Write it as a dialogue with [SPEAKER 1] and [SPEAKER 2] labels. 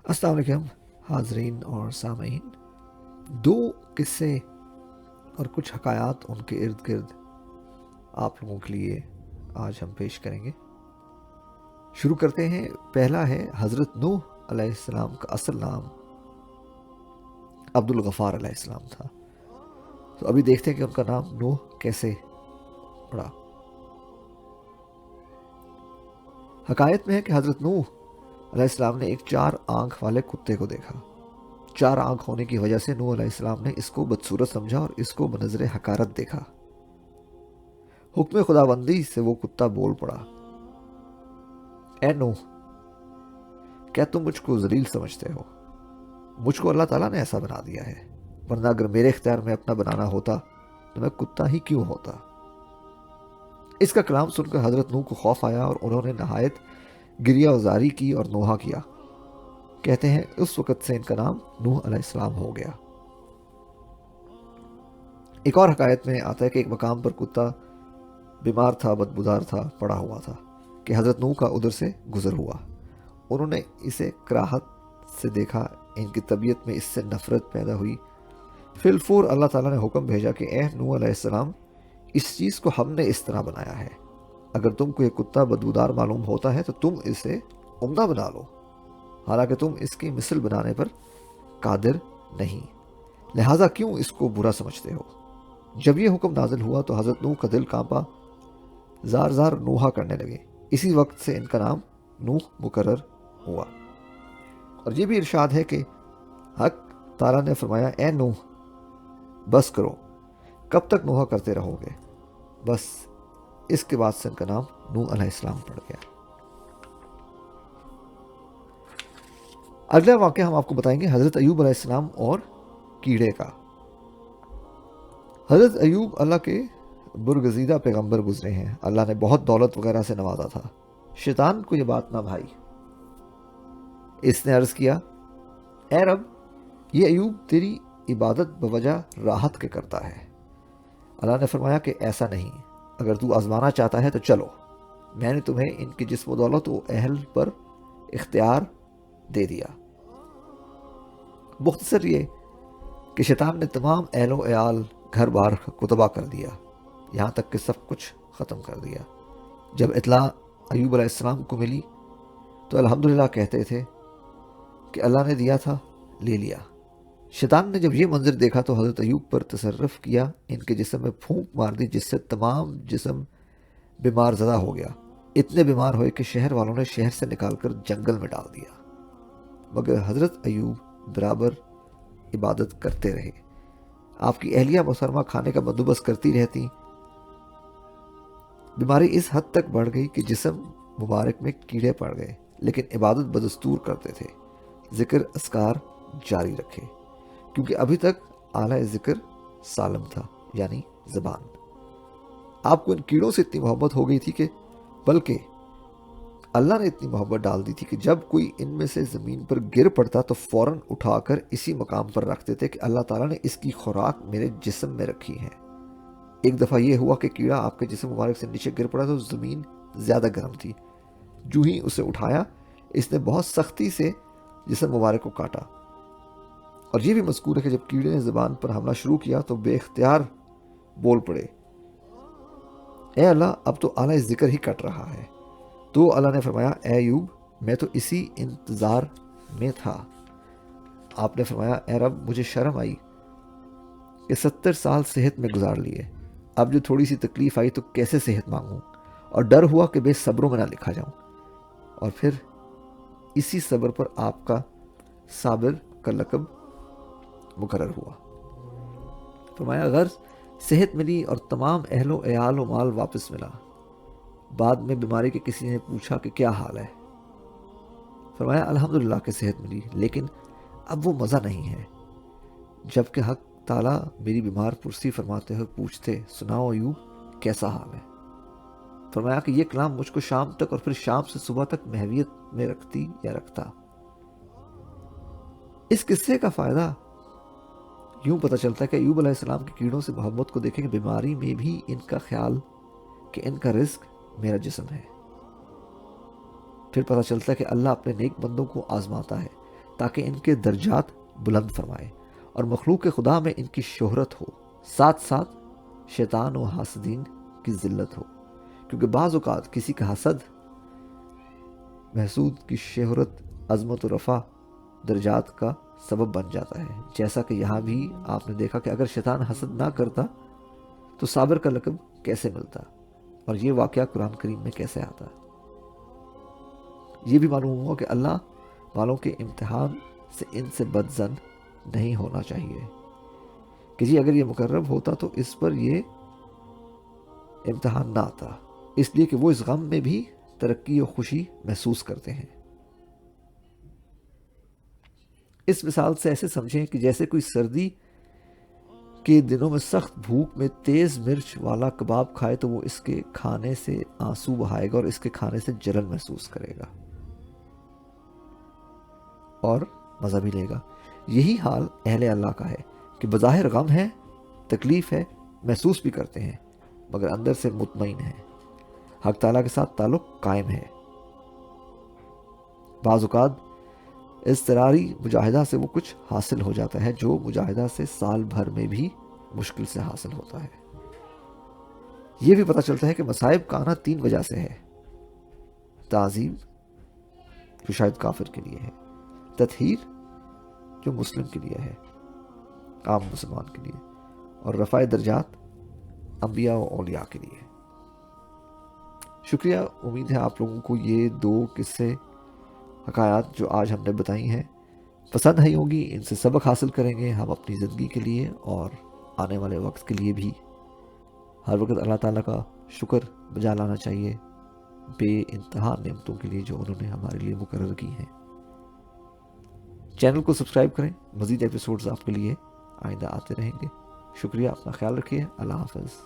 [SPEAKER 1] السلام علیکم حاضرین اور سامعین، دو قصے اور کچھ حکایات ان کے ارد گرد آپ لوگوں کے لیے آج ہم پیش کریں گے۔ شروع کرتے ہیں۔ پہلا ہے حضرت نوح علیہ السلام کا اصل نام عبد الغفار علیہ السلام تھا۔ تو ابھی دیکھتے ہیں کہ ان کا نام نوح کیسے پڑا۔ حکایت میں ہے کہ حضرت نوح علیہ السلام نے ایک 4 آنکھ والے کتے کو دیکھا۔ 4 آنکھ ہونے کی وجہ سے نوح علیہ السلام نے اس کو بدصورت سمجھا اور اس کو بنظر حقارت دیکھا۔ حکم خداوندی سے وہ کتا بول پڑا، اے نوح، کیا تم مجھ کو ذلیل سمجھتے ہو؟ مجھ کو اللہ تعالیٰ نے ایسا بنا دیا ہے، ورنہ اگر میرے اختیار میں اپنا بنانا ہوتا تو میں کتا ہی کیوں ہوتا؟ اس کا کلام سن کر حضرت نوح کو خوف آیا اور انہوں نے نہایت گریہ وزاری کی اور نوحہ کیا۔ کہتے ہیں اس وقت سے ان کا نام نوح علیہ السلام ہو گیا۔ ایک اور حکایت میں آتا ہے کہ ایک مقام پر کتا بیمار تھا، بدبودار تھا، پڑا ہوا تھا کہ حضرت نوح کا ادھر سے گزر ہوا۔ انہوں نے اسے کراہت سے دیکھا، ان کی طبیعت میں اس سے نفرت پیدا ہوئی۔ فی الفور اللہ تعالیٰ نے حکم بھیجا کہ اے نوح علیہ السلام، اس چیز کو ہم نے اس طرح بنایا ہے، اگر تم کو یہ کتا بدبودار معلوم ہوتا ہے تو تم اسے عمدہ بنا لو، حالانکہ تم اس کی مثل بنانے پر قادر نہیں، لہٰذا کیوں اس کو برا سمجھتے ہو؟ جب یہ حکم نازل ہوا تو حضرت نوح کا دل کانپا، زار زار نوحہ کرنے لگے۔ اسی وقت سے ان کا نام نوح مقرر ہوا۔ اور یہ بھی ارشاد ہے کہ حق تعالیٰ نے فرمایا، اے نوح، بس کرو، کب تک نوحہ کرتے رہو گے؟ بس اس کے بعد سے ان کا نام نوح علیہ السلام پڑ گیا۔ اگلا واقعہ ہم آپ کو بتائیں گے حضرت ایوب علیہ السلام اور کیڑے کا۔ حضرت ایوب اللہ کے برگزیدہ پیغمبر گزرے ہیں۔ اللہ نے بہت دولت وغیرہ سے نوازا تھا۔ شیطان کو یہ بات نہ بھائی۔ اس نے عرض کیا، اے رب، یہ ایوب تیری عبادت بوجہ راحت کے کرتا ہے۔ اللہ نے فرمایا کہ ایسا نہیں، اگر تو آزمانا چاہتا ہے تو چلو، میں نے تمہیں ان کی جسم و دولت و اہل پر اختیار دے دیا۔ مختصر یہ کہ شیطان نے تمام اہل و عیال، گھر بار کو تباہ کر دیا، یہاں تک کہ سب کچھ ختم کر دیا۔ جب اطلاع ایوب علیہ السلام کو ملی تو الحمدللہ کہتے تھے کہ اللہ نے دیا تھا، لے لیا۔ شیطان نے جب یہ منظر دیکھا تو حضرت ایوب پر تصرف کیا، ان کے جسم میں پھونک مار دی، جس سے تمام جسم بیمار زدہ ہو گیا۔ اتنے بیمار ہوئے کہ شہر والوں نے شہر سے نکال کر جنگل میں ڈال دیا، مگر حضرت ایوب برابر عبادت کرتے رہے۔ آپ کی اہلیہ محترمہ کھانے کا بندوبست کرتی رہتی۔ بیماری اس حد تک بڑھ گئی کہ جسم مبارک میں کیڑے پڑ گئے، لیکن عبادت بدستور کرتے تھے، ذکر اذکار جاری رکھے، کیونکہ ابھی تک اعلیٰ ذکر سالم تھا، یعنی زبان۔ آپ کو ان کیڑوں سے اتنی محبت ہو گئی تھی کہ بلکہ اللہ نے اتنی محبت ڈال دی تھی کہ جب کوئی ان میں سے زمین پر گر پڑتا تو فوراً اٹھا کر اسی مقام پر رکھتے تھے کہ اللہ تعالیٰ نے اس کی خوراک میرے جسم میں رکھی ہے۔ ایک دفعہ یہ ہوا کہ کیڑا آپ کے جسم مبارک سے نیچے گر پڑا تو زمین زیادہ گرم تھی۔ جو ہی اسے اٹھایا، اس نے بہت سختی سے جسم مبارک کو کاٹا۔ اور یہ بھی مذکور ہے کہ جب کیڑے نے زبان پر حملہ شروع کیا تو بے اختیار بول پڑے، اے اللہ، اب تو اعلیٰ ذکر ہی کٹ رہا ہے۔ تو اللہ نے فرمایا، اے ایوب، میں تو اسی انتظار میں تھا۔ آپ نے فرمایا، اے رب، مجھے شرم آئی کہ 70 سال صحت میں گزار لیے، اب جو تھوڑی سی تکلیف آئی تو کیسے صحت مانگوں، اور ڈر ہوا کہ بے صبروں میں نہ لکھا جاؤں۔ اور پھر اسی صبر پر آپ کا صابر کا لقب مقرر ہوا۔ فرمایا، غرض صحت ملی اور تمام اہل و عیال و مال واپس ملا۔ بعد میں بیماری کے کسی نے پوچھا کہ کیا حال ہے؟ فرمایا، الحمدللہ کہ صحت ملی، لیکن اب وہ مزہ نہیں ہے۔ جبکہ حق تعالیٰ میری بیمار پرسی فرماتے ہوئے پوچھتے، سناؤ ایوب، کیسا حال ہے؟ فرمایا کہ یہ کلام مجھ کو شام تک اور پھر شام سے صبح تک محویت میں رکھتی یا رکھتا۔ اس قصے کا فائدہ یوں پتہ چلتا ہے کہ ایوب علیہ السلام کی کیڑوں سے محبت کو دیکھیں کہ بیماری میں بھی ان کا خیال کہ ان کا رزق میرا جسم ہے۔ پھر پتہ چلتا ہے کہ اللہ اپنے نیک بندوں کو آزماتا ہے، تاکہ ان کے درجات بلند فرمائے اور مخلوق خدا میں ان کی شہرت ہو، ساتھ ساتھ شیطان و حاسدین کی ذلت ہو، کیونکہ بعض اوقات کسی کا حسد محسود کی شہرت، عظمت و رفع درجات کا سبب بن جاتا ہے، جیسا کہ یہاں بھی آپ نے دیکھا کہ اگر شیطان حسد نہ کرتا تو صابر کا لقب کیسے ملتا، اور یہ واقعہ قرآن کریم میں کیسے آتا۔ یہ بھی معلوم ہوا کہ اللہ والوں کے امتحان سے ان سے بدظن نہیں ہونا چاہیے کہ جی اگر یہ مقرب ہوتا تو اس پر یہ امتحان نہ آتا، اس لیے کہ وہ اس غم میں بھی ترقی و خوشی محسوس کرتے ہیں۔ اس مثال سے ایسے سمجھیں کہ جیسے کوئی سردی کے دنوں میں سخت بھوک میں تیز مرچ والا کباب کھائے تو وہ اس کے کھانے سے آنسو بہائے گا اور اس کے کھانے سے جلن محسوس کرے گا اور مزہ بھی لے گا۔ یہی حال اہل اللہ کا ہے کہ بظاہر غم ہے، تکلیف ہے، محسوس بھی کرتے ہیں، مگر اندر سے مطمئن ہیں، حق تعالیٰ کے ساتھ تعلق قائم ہے۔ بعض اوقات اضطراری مجاہدہ سے وہ کچھ حاصل ہو جاتا ہے جو مجاہدہ سے سال بھر میں بھی مشکل سے حاصل ہوتا ہے۔ یہ بھی پتہ چلتا ہے کہ مصائب کا آنا 3 وجہ سے ہے: تعظیم جو شاید کافر کے لیے ہے، تطہیر جو مسلم کے لیے ہے، عام مسلمان کے لیے، اور رفع درجات انبیاء و اولیاء کے لیے۔ شکریہ، امید ہے آپ لوگوں کو یہ 2 قصے حکایات جو آج ہم نے بتائی ہیں پسند آئی ہوں گی، ان سے سبق حاصل کریں گے ہم اپنی زندگی کے لیے اور آنے والے وقت کے لیے بھی۔ ہر وقت اللہ تعالیٰ کا شکر بجا لانا چاہیے بے انتہا نعمتوں کے لیے جو انہوں نے ہمارے لیے مقرر کی ہیں۔ چینل کو سبسکرائب کریں، مزید ایپیسوڈز آپ کے لیے آئندہ آتے رہیں گے۔ شکریہ، اپنا خیال رکھیے، اللہ حافظ۔